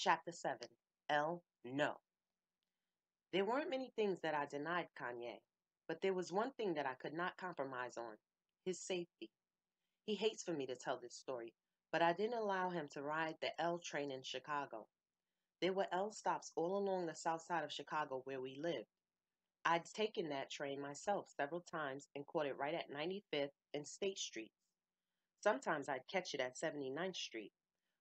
Chapter 7. L. No. There weren't many things that I denied Kanye, but there was one thing that I could not compromise on: his safety. He hates for me to tell this story, but I didn't allow him to ride the L train in Chicago. There were L stops all along the south side of Chicago where we lived. I'd taken that train myself several times and caught it right at 95th and State Streets. Sometimes I'd catch it at 79th Street,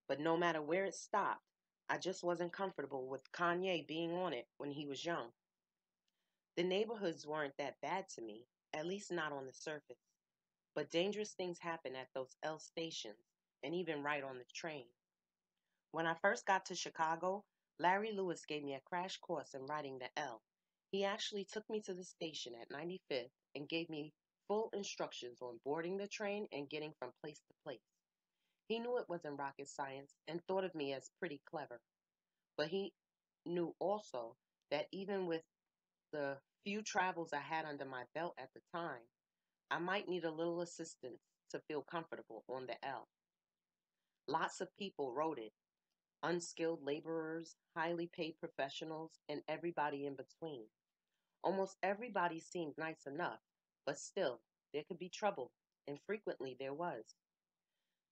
but no matter where it stopped, I just wasn't comfortable with Kanye being on it when he was young. The neighborhoods weren't that bad to me, at least not on the surface, but dangerous things happen at those L stations and even right on the train. When I first got to Chicago, Larry Lewis gave me a crash course in riding the L. He actually took me to the station at 95th and gave me full instructions on boarding the train and getting from place to place. He knew it wasn't rocket science and thought of me as pretty clever, but he knew also that even with the few travels I had under my belt at the time, I might need a little assistance to feel comfortable on the L. Lots of people rode it: unskilled laborers, highly paid professionals, and everybody in between. Almost everybody seemed nice enough, but still, there could be trouble, and frequently there was.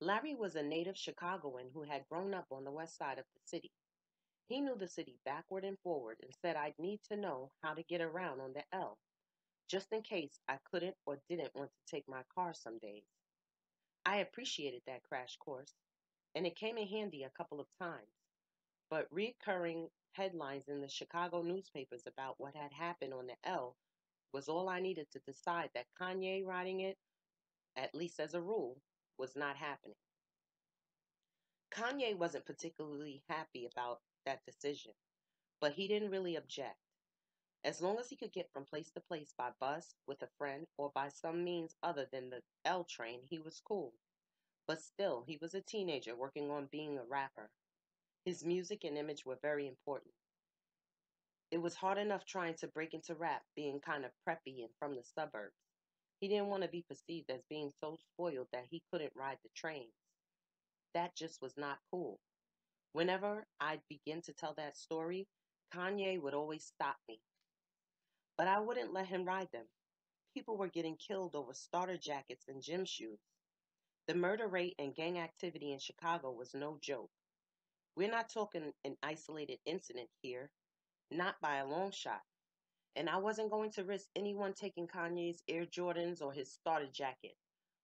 Larry was a native Chicagoan who had grown up on the west side of the city. He knew the city backward and forward and said I'd need to know how to get around on the L, just in case I couldn't or didn't want to take my car some days. I appreciated that crash course, and it came in handy a couple of times, but recurring headlines in the Chicago newspapers about what had happened on the L was all I needed to decide that Kanye riding it, at least as a rule, was not happening. Kanye wasn't particularly happy about that decision, but he didn't really object. As long as he could get from place to place by bus, with a friend, or by some means other than the L train, he was cool. But still, he was a teenager working on being a rapper. His music and image were very important. It was hard enough trying to break into rap, being kind of preppy and from the suburbs. He didn't want to be perceived as being so spoiled that he couldn't ride the trains. That just was not cool. Whenever I'd begin to tell that story, Kanye would always stop me. But I wouldn't let him ride them. People were getting killed over starter jackets and gym shoes. The murder rate and gang activity in Chicago was no joke. We're not talking an isolated incident here, not by a long shot. And I wasn't going to risk anyone taking Kanye's Air Jordans or his starter jacket,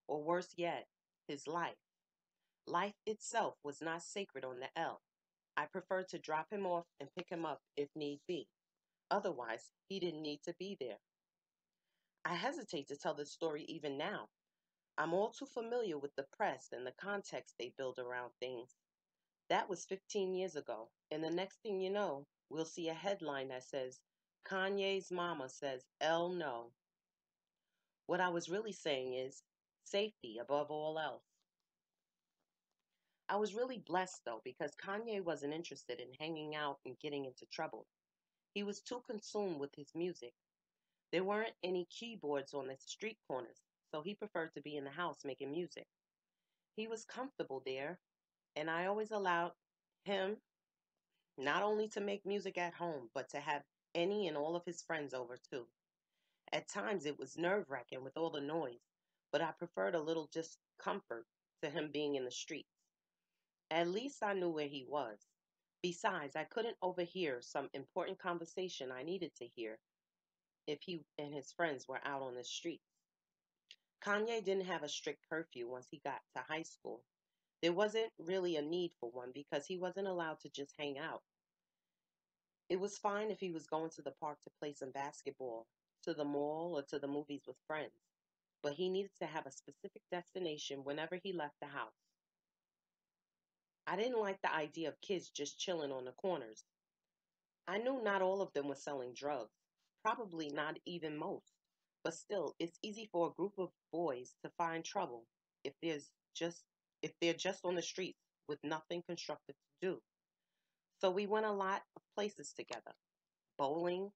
or worse yet, his life. Life itself was not sacred on the L. I preferred to drop him off and pick him up if need be. Otherwise, he didn't need to be there. I hesitate to tell this story even now. I'm all too familiar with the press and the context they build around things. That was 15 years ago, and the next thing you know, we'll see a headline that says, Kanye's mama says, L no. What I was really saying is safety above all else. I was really blessed though, because Kanye wasn't interested in hanging out and getting into trouble. He was too consumed with his music. There weren't any keyboards on the street corners, so he preferred to be in the house making music. He was comfortable there, and I always allowed him not only to make music at home, but to have any and all of his friends over too. At times it was nerve wracking with all the noise, but I preferred a little just comfort to him being in the streets. At least I knew where he was. Besides, I couldn't overhear some important conversation I needed to hear if he and his friends were out on the streets. Kanye didn't have a strict curfew once he got to high school. There wasn't really a need for one because he wasn't allowed to just hang out. It was fine if he was going to the park to play some basketball, to the mall, or to the movies with friends, but he needed to have a specific destination whenever he left the house. I didn't like the idea of kids just chilling on the corners. I knew not all of them were selling drugs, probably not even most, but still, it's easy for a group of boys to find trouble if there's just if they're just on the streets with nothing constructive to do. So we went a lot of places together: bowling,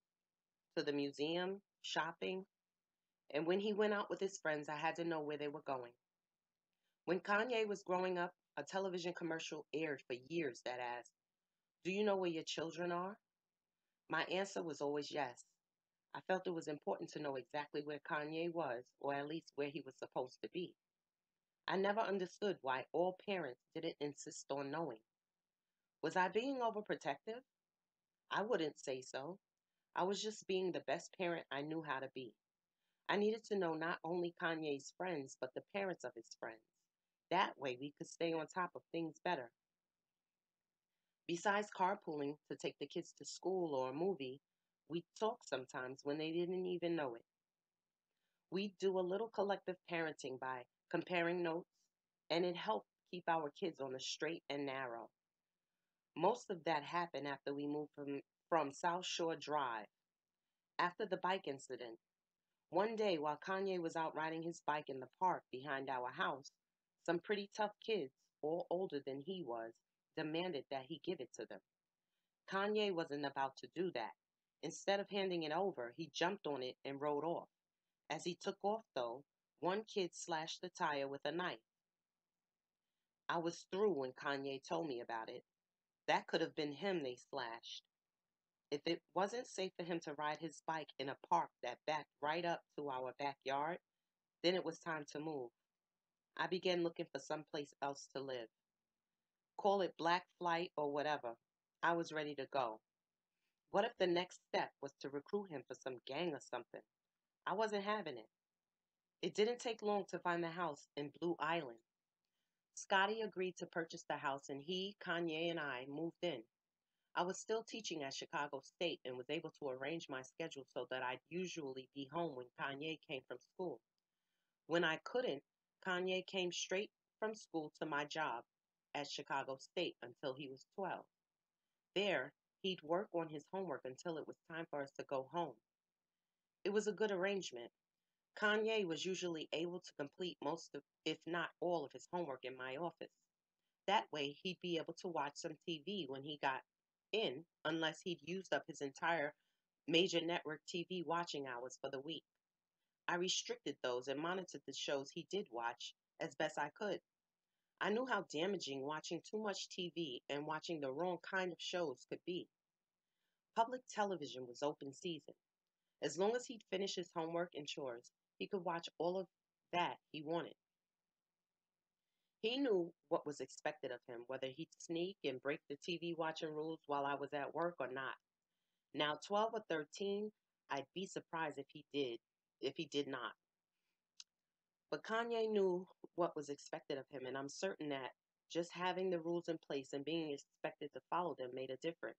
to the museum, shopping, and when he went out with his friends, I had to know where they were going. When Kanye was growing up, a television commercial aired for years that asked, Do you know where your children are? My answer was always yes. I felt it was important to know exactly where Kanye was, or at least where he was supposed to be. I never understood why all parents didn't insist on knowing. Was I being overprotective? I wouldn't say so. I was just being the best parent I knew how to be. I needed to know not only Kanye's friends, but the parents of his friends. That way we could stay on top of things better. Besides carpooling to take the kids to school or a movie, we talked sometimes when they didn't even know it. We do a little collective parenting by comparing notes, and it helped keep our kids on the straight and narrow. Most of that happened after we moved from South Shore Drive. After the bike incident, one day while Kanye was out riding his bike in the park behind our house, some pretty tough kids, all older than he was, demanded that he give it to them. Kanye wasn't about to do that. Instead of handing it over, he jumped on it and rode off. As he took off, though, one kid slashed the tire with a knife. I was through when Kanye told me about it. That could have been him they slashed. If it wasn't safe for him to ride his bike in a park that backed right up to our backyard, then it was time to move. I began looking for someplace else to live. Call it black flight or whatever. I was ready to go. What if the next step was to recruit him for some gang or something? I wasn't having it. It didn't take long to find the house in Blue Island. Scotty agreed to purchase the house, and he, Kanye, and I moved in. I was still teaching at Chicago State and was able to arrange my schedule so that I'd usually be home when Kanye came from school. When I couldn't, Kanye came straight from school to my job at Chicago State until he was 12. There, he'd work on his homework until it was time for us to go home. It was a good arrangement. Kanye was usually able to complete most of, if not all, of his homework in my office. That way, he'd be able to watch some TV when he got in, unless he'd used up his entire major network TV watching hours for the week. I restricted those and monitored the shows he did watch as best I could. I knew how damaging watching too much TV and watching the wrong kind of shows could be. Public television was open season. As long as he'd finish his homework and chores, he could watch all of that he wanted. He knew what was expected of him, whether he'd sneak and break the TV watching rules while I was at work or not. Now, 12 or 13, I'd be surprised if he did not. But Kanye knew what was expected of him, and I'm certain that just having the rules in place and being expected to follow them made a difference.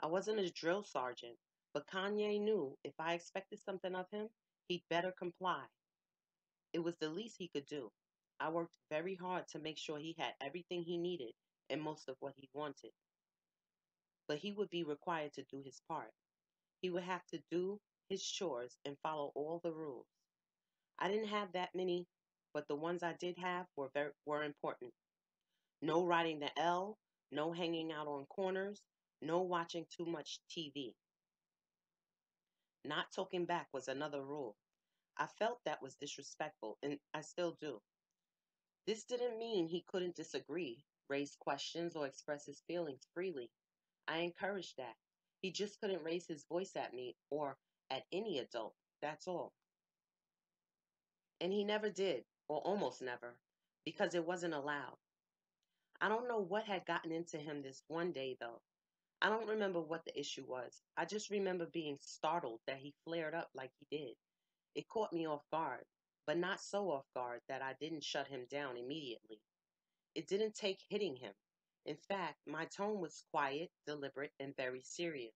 I wasn't a drill sergeant, but Kanye knew if I expected something of him, he'd better comply. It was the least he could do. I worked very hard to make sure he had everything he needed and most of what he wanted. But he would be required to do his part. He would have to do his chores and follow all the rules. I didn't have that many, but the ones I did have were important. No riding the L, no hanging out on corners, no watching too much TV. Not talking back was another rule. I felt that was disrespectful, and I still do. This didn't mean he couldn't disagree, raise questions, or express his feelings freely. I encouraged that. He just couldn't raise his voice at me or at any adult. That's all. And he never did, or almost never, because it wasn't allowed. I don't know what had gotten into him this one day, though. I don't remember what the issue was. I just remember being startled that he flared up like he did. It caught me off guard, but not so off guard that I didn't shut him down immediately. It didn't take hitting him. In fact, my tone was quiet, deliberate, and very serious.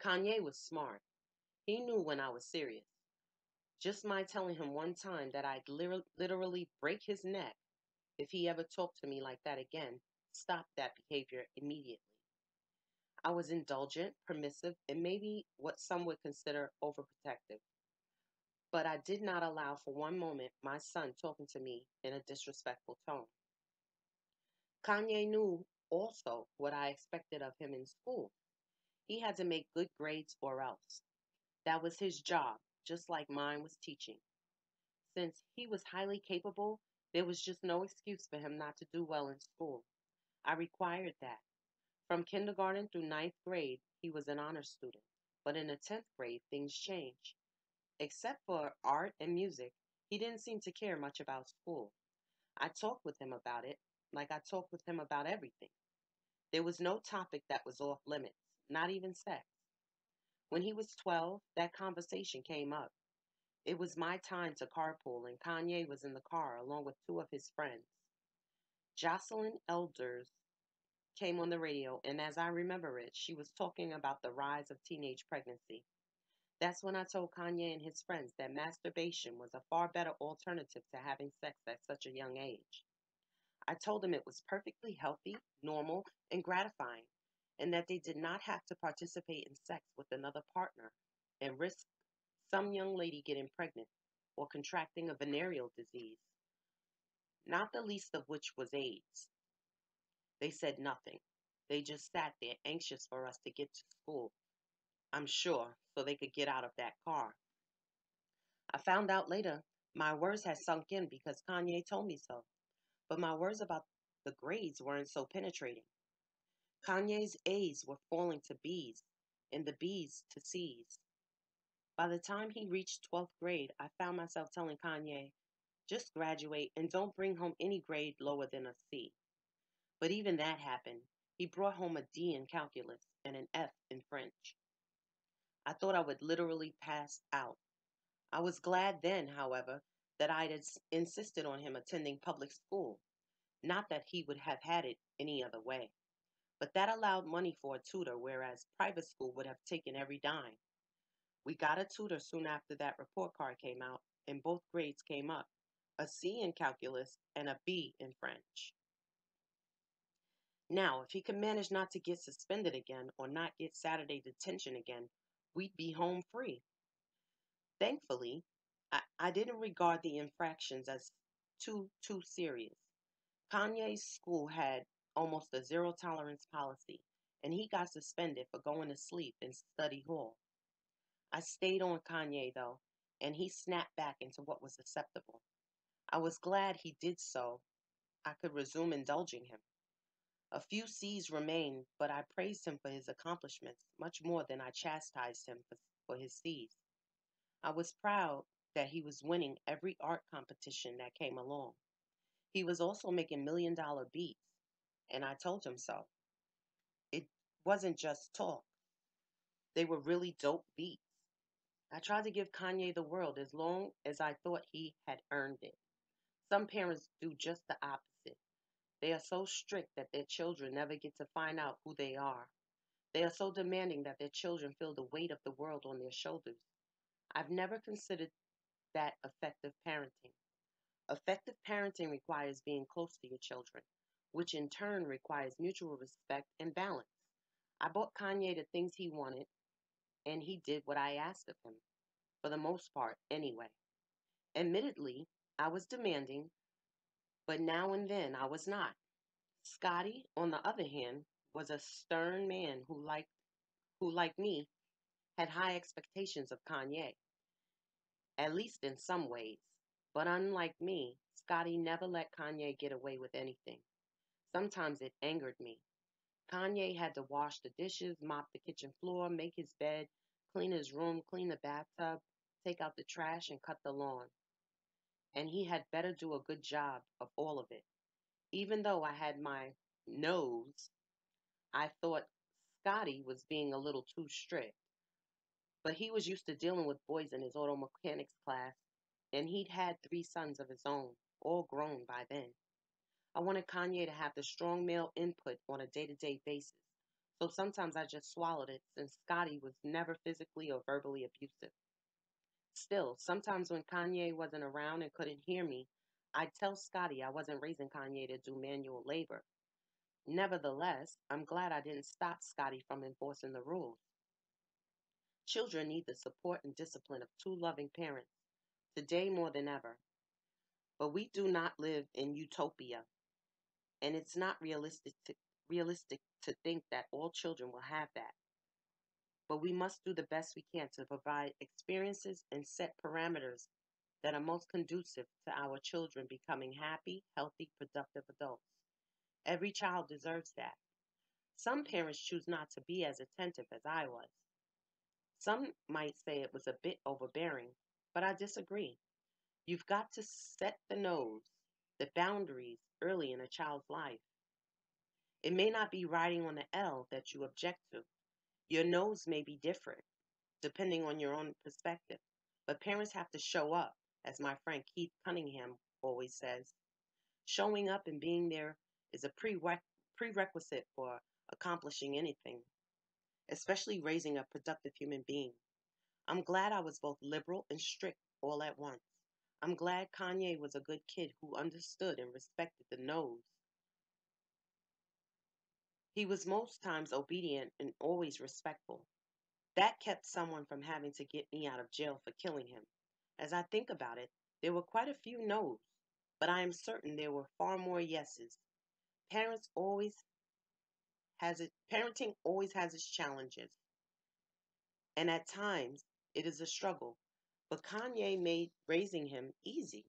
Kanye was smart. He knew when I was serious. Just my telling him one time that I'd literally break his neck if he ever talked to me like that again stopped that behavior immediately. I was indulgent, permissive, and maybe what some would consider overprotective. But I did not allow for one moment my son talking to me in a disrespectful tone. Kanye knew also what I expected of him in school. He had to make good grades or else. That was his job, just like mine was teaching. Since he was highly capable, there was just no excuse for him not to do well in school. I required that. From kindergarten through ninth grade, he was an honor student. But in the 10th grade, things changed. Except for art and music, he didn't seem to care much about school. I talked with him about it, like I talked with him about everything. There was no topic that was off limits, not even sex. When he was 12, that conversation came up. It was my time to carpool, and Kanye was in the car along with two of his friends. Jocelyn Elders came on the radio, and as I remember it, she was talking about the rise of teenage pregnancy. That's when I told Kanye and his friends that masturbation was a far better alternative to having sex at such a young age. I told them it was perfectly healthy, normal, and gratifying, and that they did not have to participate in sex with another partner and risk some young lady getting pregnant or contracting a venereal disease, not the least of which was AIDS. They said nothing. They just sat there anxious for us to get to school, I'm sure, so they could get out of that car. I found out later my words had sunk in because Kanye told me so, but my words about the grades weren't so penetrating. Kanye's A's were falling to B's, and the B's to C's. By the time he reached 12th grade, I found myself telling Kanye, just graduate and don't bring home any grade lower than a C. But even that happened. He brought home a D in calculus and an F in French. I thought I would literally pass out. I was glad then, however, that I'd insisted on him attending public school. Not that he would have had it any other way. But that allowed money for a tutor, whereas private school would have taken every dime. We got a tutor soon after that report card came out, and both grades came up, a C in calculus and a B in French. Now, if he could manage not to get suspended again or not get Saturday detention again, we'd be home free. Thankfully, I didn't regard the infractions as too serious. Kanye's school had almost a zero tolerance policy, and he got suspended for going to sleep in study hall. I stayed on Kanye, though, and he snapped back into what was acceptable. I was glad he did so. I could resume indulging him. A few C's remained, but I praised him for his accomplishments much more than I chastised him for his C's. I was proud that he was winning every art competition that came along. He was also making $1 million beats, and I told him so. It wasn't just talk, they were really dope beats. I tried to give Kanye the world as long as I thought he had earned it. Some parents do just the opposite. They are so strict that their children never get to find out who they are. They are so demanding that their children feel the weight of the world on their shoulders. I've never considered that effective parenting. Effective parenting requires being close to your children, which in turn requires mutual respect and balance. I bought Kanye the things he wanted, and he did what I asked of him, for the most part, anyway. Admittedly, I was demanding, but now and then I was not. Scotty, on the other hand, was a stern man who, like me, had high expectations of Kanye, at least in some ways. But unlike me, Scotty never let Kanye get away with anything. Sometimes it angered me. Kanye had to wash the dishes, mop the kitchen floor, make his bed, clean his room, clean the bathtub, take out the trash, and cut the lawn. And he had better do a good job of all of it. Even though I had my nose, I thought Scotty was being a little too strict. But he was used to dealing with boys in his auto mechanics class, and he'd had three sons of his own, all grown by then. I wanted Kanye to have the strong male input on a day to day basis, so sometimes I just swallowed it since Scotty was never physically or verbally abusive. Still, sometimes when Kanye wasn't around and couldn't hear me, I'd tell Scotty I wasn't raising Kanye to do manual labor. Nevertheless, I'm glad I didn't stop Scotty from enforcing the rules. Children need the support and discipline of two loving parents, today more than ever. But we do not live in utopia, and it's not realistic to think that all children will have that. But we must do the best we can to provide experiences and set parameters that are most conducive to our children becoming happy, healthy, productive adults. Every child deserves that. Some parents choose not to be as attentive as I was. Some might say it was a bit overbearing, but I disagree. You've got to set the nose, the boundaries early in a child's life. It may not be writing on the L that you object to. Your nose may be different, depending on your own perspective. But parents have to show up, as my friend Keith Cunningham always says. Showing up and being there is a prerequisite for accomplishing anything, especially raising a productive human being. I'm glad I was both liberal and strict all at once. I'm glad Kanye was a good kid who understood and respected the no's. He was most times obedient and always respectful. That kept someone from having to get me out of jail for killing him. As I think about it, there were quite a few no's, but I am certain there were far more yeses. Parents always Parenting always has its challenges, and at times it is a struggle. But Kanye made raising him easy.